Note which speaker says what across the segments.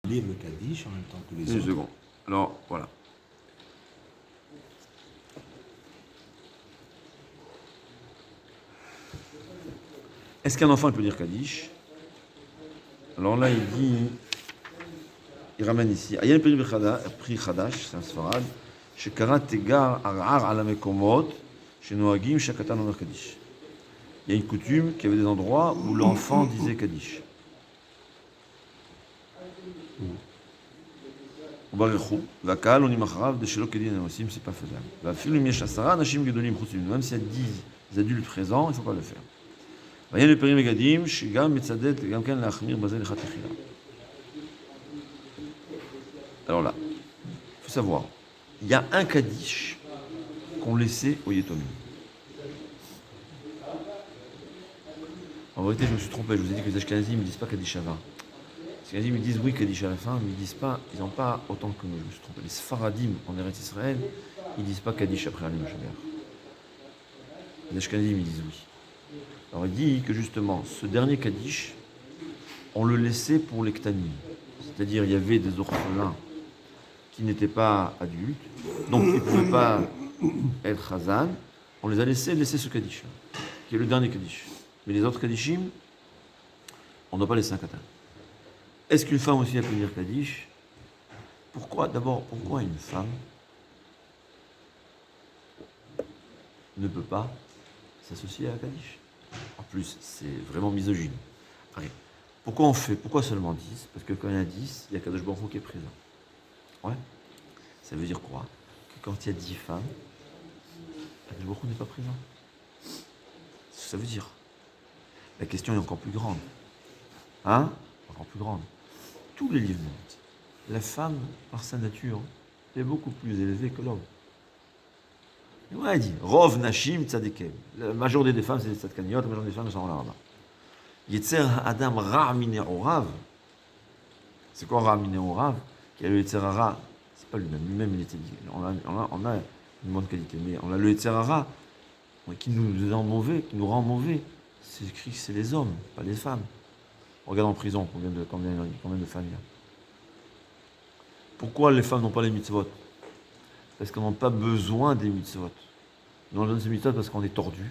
Speaker 1: lire le Kaddish en même temps que les
Speaker 2: Une
Speaker 1: autres.
Speaker 2: seconde. Alors, voilà. Est-ce qu'un enfant peut lire Kaddish? Alors là, il ramène ici. Ayen Pri Khadash, c'est un sfarad. Shekara Tegar Arar ala Mekomot, Shenoagim Shakatan Omer Kaddish. Il y a une coutume qu'il y avait des endroits où l'enfant disait Kaddish. Vakal, on imacharav de Shelo Kedin Anosim, c'est pas faisable. Va film Yeshasara, Nashim Gedolim Chutsim. Même s'il y a 10 adultes présents, il ne faut pas le faire. Va y le Perim Megadim, Shigam Metzadet, Gamken Lachmir Bazel Chatechila. Alors là, il faut savoir, il y a un Kaddish qu'on laissait au Yetomim. En vérité, je me suis trompé, je vous ai dit que les Ashkenazim ne disent pas Kaddish Ava. Les Ashkenazim, ils disent oui Kaddish à la fin, mais ils n'ont pas autant que nous, je me suis trompé. Les Sfaradim en Eretz Israël, ils ne disent pas Kaddish après Alim Shaber. Les Ashkenazim, ils disent oui. Alors il dit que justement, ce dernier Kaddish, on le laissait pour les Ktanim. C'est-à-dire, il y avait des orphelins qui n'étaient pas adultes, donc ils ne pouvaient pas être Hazan. On les a laissés ce Kaddish, qui est le dernier Kaddish. Mais les autres Kaddishim, on ne doit pas laisser un Katan. Est-ce qu'une femme aussi a pu dire Kaddish? Pourquoi une femme ne peut pas s'associer à Kaddish? En plus, c'est vraiment misogyne. Allez. Pourquoi seulement 10? Parce que quand il y a 10, il y a Kadosh Baruch Hu qui est présent. Ouais. Ça veut dire quoi? Que quand il y a 10 femmes, Kadosh Baruch Hu n'est pas présent. C'est ce que ça veut dire. La question est encore plus grande. Hein? Encore plus grande. Tous les livres montrent. La femme, par sa nature, est beaucoup plus élevée que l'homme. Ouais, il dit Rov Nashim Tzadikem. La majorité des femmes, c'est des Tzadkaniot, la majorité des femmes sont là-bas. Yetzer Adam Ra Mine Orav. C'est quoi Ra Mine Orav? Qui a le Yetzer Hara, c'est pas lui-même il était dit. On a une bonne qualité, mais on a le Yetzer Hara qui nous rend mauvais, C'est écrit que c'est les hommes, pas les femmes. Regarde en prison combien de femmes il y a. Pourquoi les femmes n'ont pas les mitzvot? Parce qu'on n'a pas besoin des mitzvot. Nous on donne ces mitzvot parce qu'on est tordu,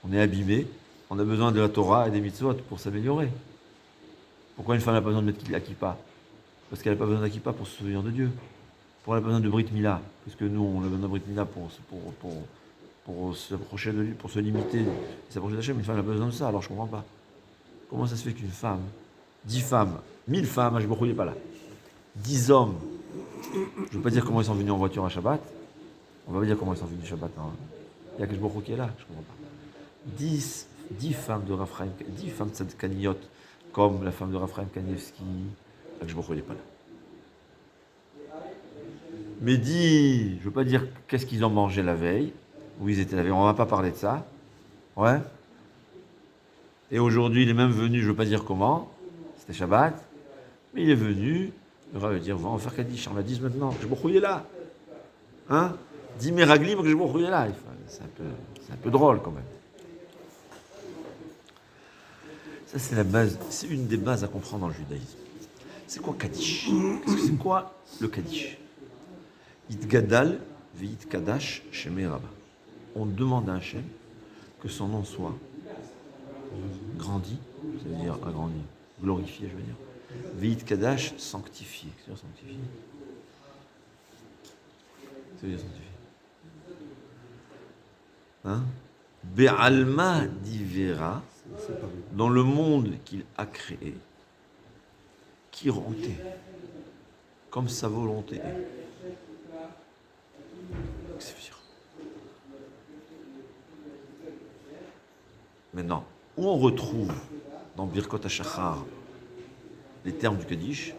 Speaker 2: on est abîmé, on a besoin de la Torah et des mitzvot pour s'améliorer. Pourquoi une femme n'a pas besoin de mettre la kippa? Parce qu'elle n'a pas besoin de la kippa pour se souvenir de Dieu. Pourquoi elle n'a pas besoin de Brit Mila? Parce que nous, on a besoin de Brit Mila pour s'approcher de lui, pour se limiter et s'approcher d'Hachem. Une femme n'a pas besoin de ça, alors je ne comprends pas. Comment ça se fait qu'une femme, 10 femmes, 1000 femmes, je ne n'est pas là, 10 hommes, je ne veux pas dire comment ils sont venus en voiture à Shabbat, on va pas dire comment ils sont venus à Shabbat, hein. Il y a que je qui est là, je ne comprends pas. 10 femmes de Raphaël, 10 femmes de Tzadkaniot, comme la femme de Raphaël Kanievski, je n'est pas là. Mais je ne veux pas dire qu'est-ce qu'ils ont mangé la veille, où ils étaient la veille, on ne va pas parler de ça. Ouais. Et aujourd'hui, il est même venu, je ne veux pas dire comment, c'était Shabbat, mais il est venu, il va dire, on va faire Kaddish, on l'a dit maintenant, je est là. Hein? Dis mes raglim que je est là. C'est un peu drôle quand même. Ça, c'est la base, c'est une des bases à comprendre dans le judaïsme. C'est quoi Kaddish? C'est quoi le Kaddish? Itgadal v'it kadash shemei Rabba. On demande à Hachem que son nom soit grandi, ça veut dire agrandi, glorifié, je veux dire. V'it kadash, sanctifié. Qu'est-ce que ça veut dire sanctifié? Ça veut dire sanctifié. Hein? Be'alma divera, dans le monde qu'il a créé, Kiroté, comme sa volonté est. Qu'est-ce que ça veut dire? Maintenant, où on retrouve dans Birkot HaShachar les termes du Kaddish,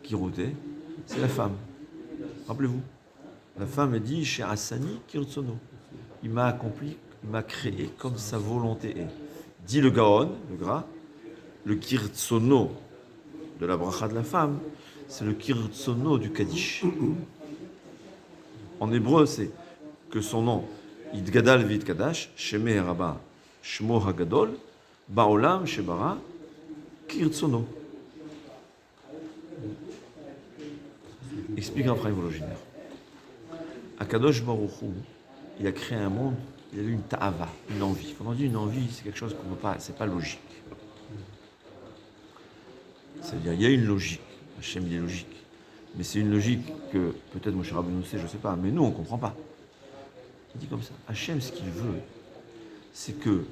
Speaker 2: Kiroté, c'est la femme. Rappelez-vous, la femme a dit chez Hassani Kirtsono. Il m'a accompli, il m'a créé comme sa volonté est. Dit le Gaon, le gras, le Kirtsono de la bracha de la femme, c'est le Kirtsono du Kaddish. En hébreu, c'est que son nom, Idgadal v'it kadash, Shemei Rabba, Shmo Hagadol, Baolam Shebara, Kirtsono. Explique un frère vologinaire. Akadosh Baruch Hu, il a créé un monde, il a eu une ta'ava, une envie. Quand on dit une envie, c'est quelque chose qu'on ne peut pas, c'est pas logique. C'est-à-dire, il y a une logique. Hachem, il est logique. Mais c'est une logique que peut-être Moshe Rabbeinu sait, je ne sais pas, mais nous, on ne comprend pas. Il dit comme ça. Hachem, ce qu'il veut, c'est que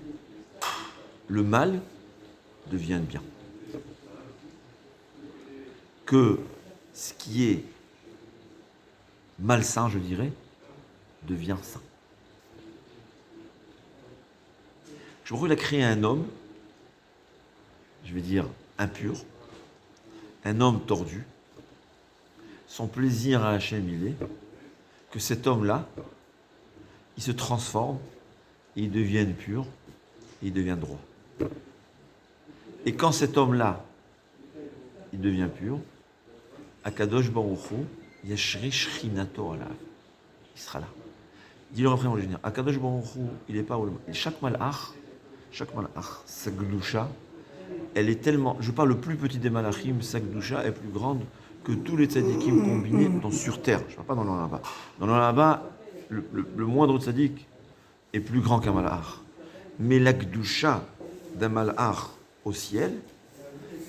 Speaker 2: le mal devienne bien. Que ce qui est malsain, je dirais, devient sain. Je crois qu'il a créé un homme, je vais dire impur, un homme tordu. Son plaisir à Hachem, il est que cet homme-là, il se transforme, et il devient pur, et il devient droit. Et quand cet homme-là, il devient pur, Akadosh Baruch Hu, Yashri Shrinato Alav, il sera là. Il dit le refrain en général, Akadosh Baruch Hu, il n'est pas où chaque malach, sa gdusha, elle est tellement, je parle le plus petit des malachim, sa gdusha est plus grande que tous les tzadikim combinés sur terre. Je ne parle pas dans l'Olam. Dans l'Olam, le moindre tzadik est plus grand qu'un malach. Mais la gdusha d'un malach au ciel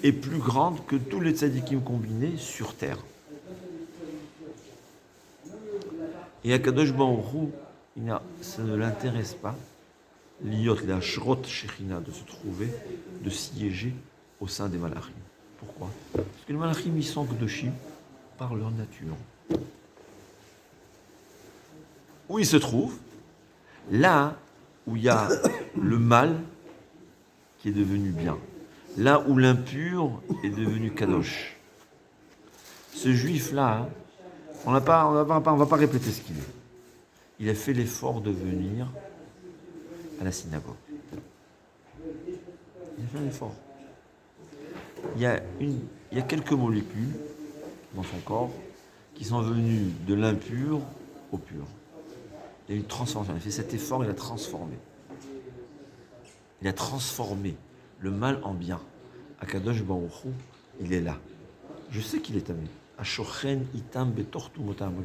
Speaker 2: est plus grande que tous les tzadikim combinés sur terre. Et Akadosh Baruch Hu, ça ne l'intéresse pas, l'iyot, la shrot shechina, de se trouver, de siéger au sein des malachim. Pourquoi? Parce que les malachim, ils sont kedoshim par leur nature. Où ils se trouvent? Là où il y a le mal qui est devenu bien. Là où l'impur est devenu kadosh. Ce juif-là, on ne va pas répéter ce qu'il est. Il a fait l'effort de venir à la synagogue. Il a fait un effort. Il y a quelques molécules dans son corps qui sont venues de l'impur au pur. Il y a une transformation. Il a fait cet effort, il a transformé. Il a transformé le mal en bien. Akadosh Baruch Hu, il est là. Je sais qu'il est tamé. Ashochen itam betor tumotam.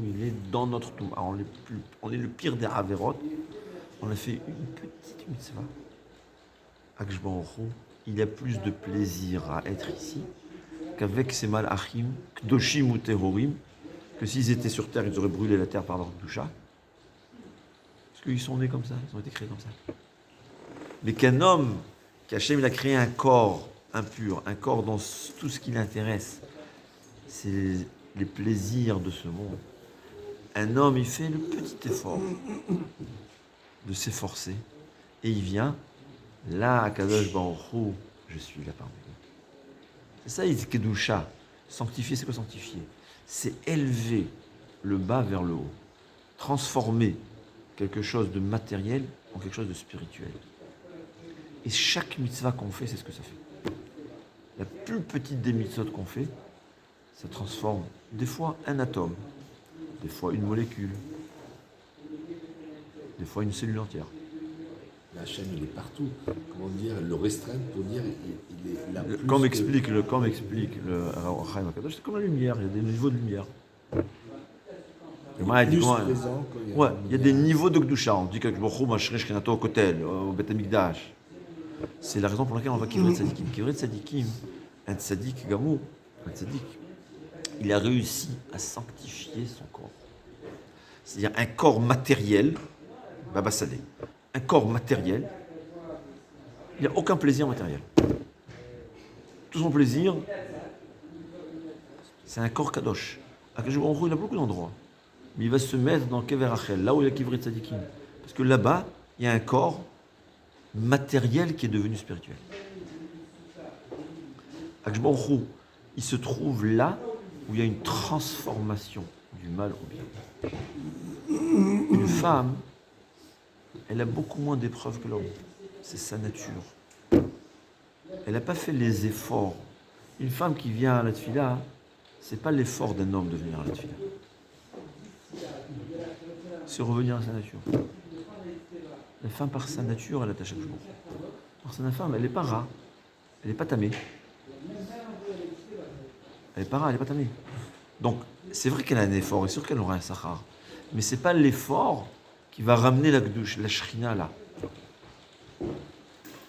Speaker 2: Il est dans notre toum. On est le pire des averot. On a fait une petite mitzvah. Akadosh Baruch Hu, il a plus de plaisir à être ici qu'avec ces malachim, kdoshim ou tehorim, que s'ils étaient sur terre, ils auraient brûlé la terre par leur doucha. Parce qu'ils sont nés comme ça, ils ont été créés comme ça. Mais qu'un homme, qu'Hachem, il a créé un corps impur, un corps dont tout ce qui l'intéresse, c'est les plaisirs de ce monde. Un homme, il fait le petit effort de s'efforcer, et il vient, là, à Kadosh Baruch Hu, je suis là parmi vous. C'est ça, il dit Kedusha. Sanctifier, c'est quoi sanctifier? C'est élever le bas vers le haut. Transformer quelque chose de matériel en quelque chose de spirituel. Et chaque mitzvah qu'on fait, c'est ce que ça fait. La plus petite des mitzvot qu'on fait, ça transforme des fois un atome, des fois une molécule, des fois une cellule entière.
Speaker 1: Hachem, il est partout. Comment dire, le restreindre pour dire il est là plus
Speaker 2: Comme explique le Chaim Akadosh, c'est comme la lumière, il y a des niveaux de lumière.
Speaker 1: Il est plus présent quand
Speaker 2: il y a des niveaux de Gdusha. On dit que au Kotel, au Bet Amikdash. C'est la raison pour laquelle on va Kivret Tzadikim. Kivret Tzadikim, un tzadik gamou, un tzadik, il a réussi à sanctifier son corps. C'est-à-dire un corps matériel, Baba Sadeh. Un corps matériel, il n'y a aucun plaisir matériel. Tout son plaisir, c'est un corps kadosh. Il a beaucoup d'endroits. Mais il va se mettre dans Kever Rachel, là où il y a Kivret Tzadikim. Parce que là-bas, il y a un corps matériel qui est devenu spirituel. Akshbaruch, il se trouve là où il y a une transformation du mal au bien. Une femme, elle a beaucoup moins d'épreuves que l'homme. C'est sa nature. Elle n'a pas fait les efforts. Une femme qui vient à la tefila, c'est pas l'effort d'un homme de venir à la tefila. C'est revenir à sa nature. La femme, par sa nature, elle attache chaque jour. Par sa femme, elle n'est pas rare, elle n'est pas tamée. Elle est pas tamée. Donc, c'est vrai qu'elle a un effort, et sûr qu'elle aura un sahar. Mais c'est pas l'effort qui va ramener la Gdouche, la Shrina là.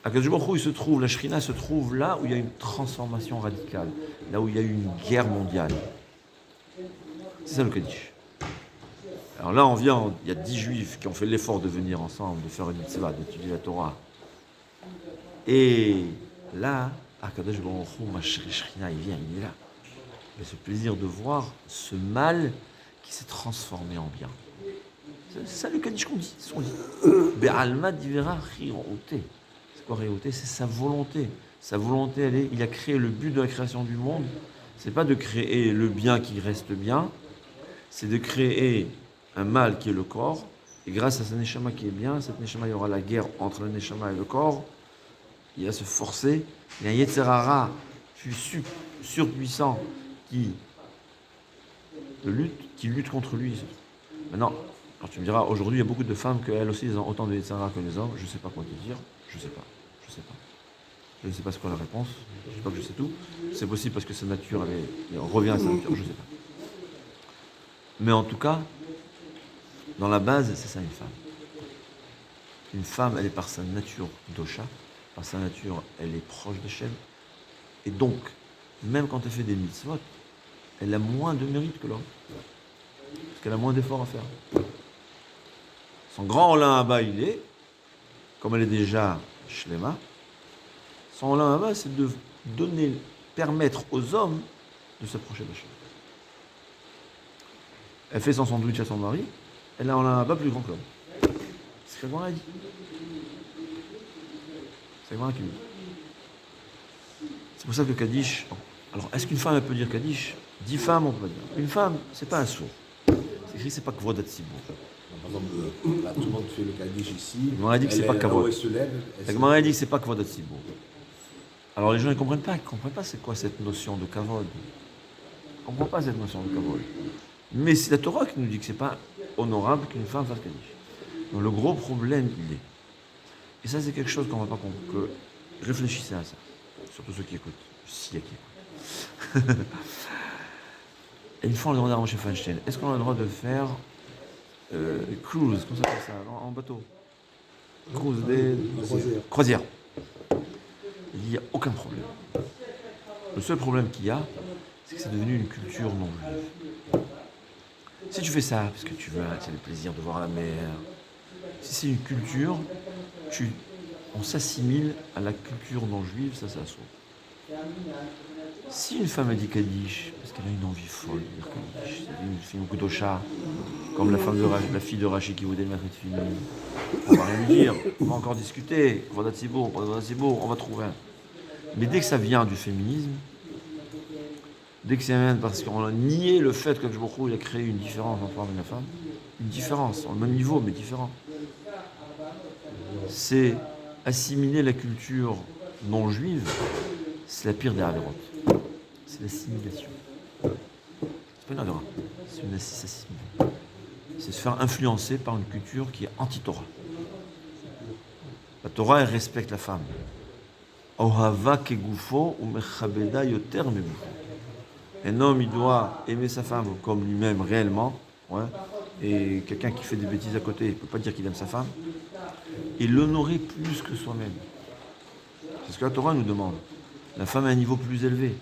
Speaker 2: Akadosh Baruch Hu, il se trouve, la Shrina se trouve là où il y a une transformation radicale, là où il y a eu une guerre mondiale. C'est ça le Kaddish. Alors là, il y a 10 juifs qui ont fait l'effort de venir ensemble, de faire une mitzvah, d'étudier la Torah. Et là, Akadosh Baruch Hu, ma Shrina, il vient, il est là. Il a ce plaisir de voir ce mal qui s'est transformé en bien. C'est ça le Kaddish qu'on dit. C'est ce qu'on dit. Be'alma divera chiroté. C'est quoi chiroté? C'est sa volonté. Sa volonté, il a créé le but de la création du monde. C'est pas de créer le bien qui reste bien, c'est de créer un mal qui est le corps. Et grâce à ce neshama qui est bien, cette neshama, il y aura la guerre entre le neshama et le corps. Il va se forcer. Il y a un Yetzer Hara surpuissant qui lutte contre lui. Maintenant, alors tu me diras, aujourd'hui, il y a beaucoup de femmes qu'elles aussi, elles ont autant de Yetzer Hara que les hommes. Je ne sais pas quoi te dire. Je ne sais pas. Je ne sais pas ce qu'est la réponse. Je ne sais pas que je sais tout. C'est possible parce que sa nature, elle revient à sa nature. Je ne sais pas. Mais en tout cas, dans la base, c'est ça une femme. Une femme, elle est par sa nature dosha. Par sa nature, elle est proche d'Hachem. Et donc, même quand elle fait des mitzvot, elle a moins de mérite que l'homme. Parce qu'elle a moins d'efforts à faire. Son grand Olam Haba, il est, comme elle est déjà Shlema, son Olam Haba, c'est de permettre aux hommes de s'approcher d'Hachem. Elle fait son sandwich à son mari, elle a un Olam Haba plus grand que l'homme. C'est ce que Gemara dit. C'est Gemara qui dit. C'est pour ça que Kaddish. Alors, est-ce qu'une femme elle peut dire Kaddish? 10 femmes, on peut pas dire. Une femme, c'est pas un sourd. C'est écrit, c'est pas Kvodat Tzibur.
Speaker 1: Par exemple, là, tout le monde fait le Kaddish ici.
Speaker 2: La Gemara dit que c'est pas Kavod. La Gemara dit que c'est pas Kvodat Tzibur. Alors les gens ne comprennent pas. Ils ne comprennent pas c'est quoi cette notion de Kavod. Ils ne comprennent pas cette notion de Kavod. Mais c'est la Torah qui nous dit que c'est pas honorable qu'une femme fasse Kaddish. Donc le gros problème, il est. Et ça, c'est quelque chose qu'on ne va pas comprendre. Réfléchissez à ça. Surtout ceux qui écoutent. S'il y a qui écoutent. Et une fois, on a demandé à Moshe Feinstein, est-ce qu'on a le droit de faire cruise, comment ça s'appelle ça, en bateau? Cruise, des croisières. Il n'y a aucun problème. Le seul problème qu'il y a, c'est que c'est devenu une culture non juive. Si tu fais ça, parce que tu veux, c'est le plaisir de voir la mer, si c'est une culture, on s'assimile à la culture non juive, ça sauve. Si une femme a dit Kaddish, parce qu'elle a une envie folle de dire Kaddish, c'est une fille au couteau chat, comme la fille de Rachid qui voulait mettre une fille, on va rien lui dire, on va encore discuter, Vodat Tzibur, on va trouver un. Mais dès que ça vient du féminisme, dès que ça vient parce qu'on a nié le fait que il a créé une différence entre l'homme et la femme, une différence, au même niveau mais différent, c'est assimiler la culture non juive, c'est la pire des avérotes. C'est l'assimilation. C'est pas une avéra, c'est une assimilation. C'est se faire influencer par une culture qui est anti-Torah. La Torah, elle respecte la femme. Ohava kegufo ou mechabeda yoter megufo. Un homme, il doit aimer sa femme comme lui-même réellement. Ouais. Et quelqu'un qui fait des bêtises à côté, il ne peut pas dire qu'il aime sa femme. Et l'honorer plus que soi-même. C'est ce que la Torah nous demande. La femme a un niveau plus élevé.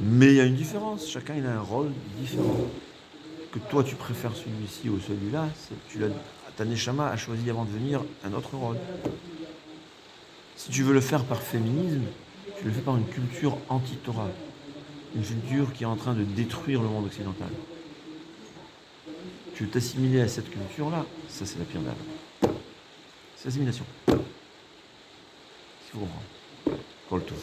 Speaker 2: Mais il y a une différence. Chacun il a un rôle différent. Que toi tu préfères celui-ci ou celui-là, ta neshama a choisi avant de venir un autre rôle. Si tu veux le faire par féminisme, tu le fais par une culture anti-Torah. Une culture qui est en train de détruire le monde occidental. Tu veux t'assimiler à cette culture-là, ça c'est la pire d'âme. C'est l'assimilation. Il faut comprendre. Kol Tov.